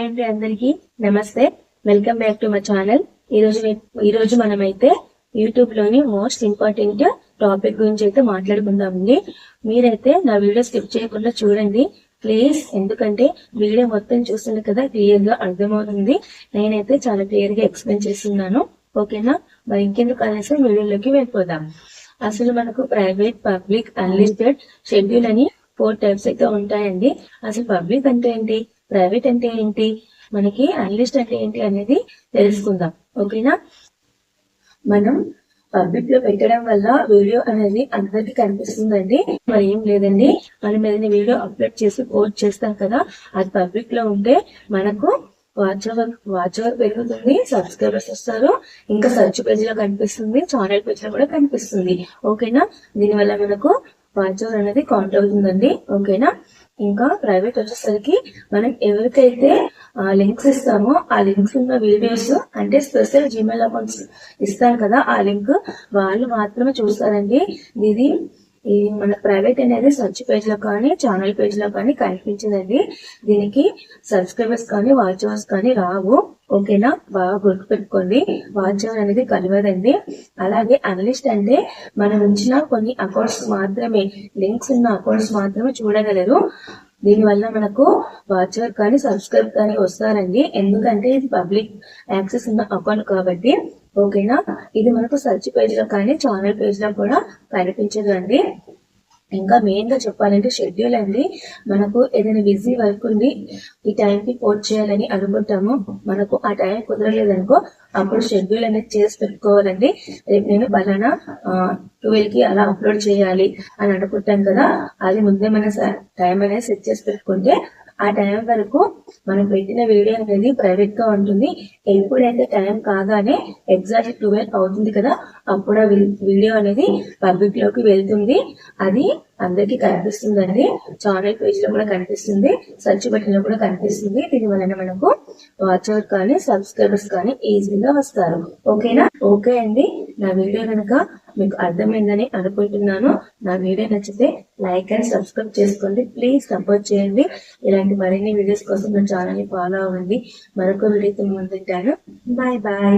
అండి అందరికి నమస్తే. Welcome back to my channel. ఈ రోజు మనమైతే యూట్యూబ్ లోని మోస్ట్ ఇంపార్టెంట్ టాపిక్ గురించి అయితే మాట్లాడుకుందామండి. మీరైతే నా వీడియో స్కిప్ చేయకుండా చూడండి ప్లీజ్, ఎందుకంటే వీడియో మొత్తం చూస్తుంది కదా క్లియర్ గా అర్థమవుతుంది. నేనైతే చాలా క్లియర్ గా ఎక్స్ప్లెయిన్ చేస్తున్నాను, ఓకేనా? మరి ఇంకెందుకు అనేసి వీడియోలోకి వెళ్ళిపోదాం. అసలు మనకు ప్రైవేట్, పబ్లిక్, అన్లిస్టెడ్, షెడ్యూల్ అని 4 టైప్స్ అయితే ఉంటాయండి. అసలు పబ్లిక్ అంటే ఏంటి, ప్రైవేట్ అంటే ఏంటి, మనకి అన్లిస్ట్ అంటే ఏంటి అనేది తెలుసుకుందాం, ఓకేనా? మనం పబ్లిక్ లో పెట్టడం వల్ల వీడియో అనేది అందరికి కనిపిస్తుందండి. మరి ఏం లేదండి, మనం ఏదైనా వీడియో అప్లోడ్ చేసి పోస్ట్ చేస్తాం కదా, అది పబ్లిక్ లో ఉంటే మనకు వాచ్ అవర్ పెరుగుతుంది, సబ్స్క్రైబర్స్ వస్తారు, ఇంకా సర్చ్ పేజ్ లో కనిపిస్తుంది, ఛానల్ పేజ్ లో కూడా కనిపిస్తుంది, ఓకేనా? దీనివల్ల మనకు వాచ్ అవర్ అనేది కౌంట్ అవుతుందండి, ఓకేనా? ఇంకా ప్రైవేట్ వచ్చేసరికి మనం ఎవరికైతే లింక్స్ ఇస్తామో ఆ లింక్స్ ఉన్న వీడియోస్ అంటే స్పెషల్ జీమెయిల్ అకౌంట్స్ ఇస్తాం కదా, ఆ లింక్ వాళ్ళు మాత్రమే చూస్తారండి. ఇది మన ప్రైవేట్ అనేది సర్చ్ పేజ్ లో కానీ ఛానల్ పేజ్ లో కానీ కనిపించదండి. దీనికి సబ్స్క్రైబర్స్ కానీ వాచ్ అవర్స్ కానీ రావు, ఓకేనా? బాగా గుర్తుపెట్టుకోండి, వాచ్ అవర్ అనేది కలవదండి. అలాగే అనలిస్ట్ అంటే మనం ఉంచిన కొన్ని అకౌంట్స్ మాత్రమే, లింక్స్ ఉన్న అకౌంట్స్ మాత్రమే చూడగలరు. దీనివల్ల మనకు వాచ్ అవర్ కానీ సబ్స్క్రైబ్ కానీ వస్తారండి, ఎందుకంటే ఇది పబ్లిక్ యాక్సెస్ ఉన్న అకౌంట్ కాబట్టి, ఓకేనా? ఇది మనకు సర్చ్ పేజ్ లో కానీ ఛానల్ పేజ్ లో కూడా కనిపించదు అండి. ఇంకా మెయిన్ గా చెప్పాలంటే షెడ్యూల్ అండి. మనకు ఏదైనా బిజీ వర్క్ ఉండి ఈ టైంకి పోస్ట్ చేయాలని అనుకుంటాము, మనకు ఆ టైం కుదరలేదు అనుకో, అప్పుడు షెడ్యూల్ అనేది చేసి పెట్టుకోవాలండి. రేపు నేను బలానా 12 కి అలా అప్లోడ్ చేయాలి అని అనుకుంటాం కదా, అది ముందే మన టైం అనేది సెట్ చేసి పెట్టుకుంటే ఆ టైం వరకు మనం పెట్టిన వీడియో అనేది ప్రైవేట్ గా ఉంటుంది. ఎప్పుడైతే టైం కాగానే ఎగ్జాక్ట్ 12 అవుతుంది కదా, అప్పుడు ఆ వీడియో అనేది పబ్లిక్ లోకి వెళ్తుంది. అది అందరికి కనిపిస్తుందండి, ఛానల్ పేజ్ లో కూడా కనిపిస్తుంది, సర్చ్ బటన్ లో కూడా కనిపిస్తుంది. దీని వలన మనకు వాచ్ అవర్ కానీ సబ్స్క్రైబర్స్ కానీ ఈజీగా వస్తారు, ఓకేనా? ఓకే అండి, నా వీడియో కనుక మీకు అర్థమైందని అనుకుంటున్నాను. నా వీడియో నచ్చితే లైక్ అండ్ సబ్స్క్రైబ్ చేసుకోండి, ప్లీజ్ సపోర్ట్ చేయండి. ఇలాంటి మరిన్ని వీడియోస్ కోసం నా ఛానల్ ని ఫాలో అవ్వండి. మరొక వీడియోతో ముందుంటాను. Bye bye.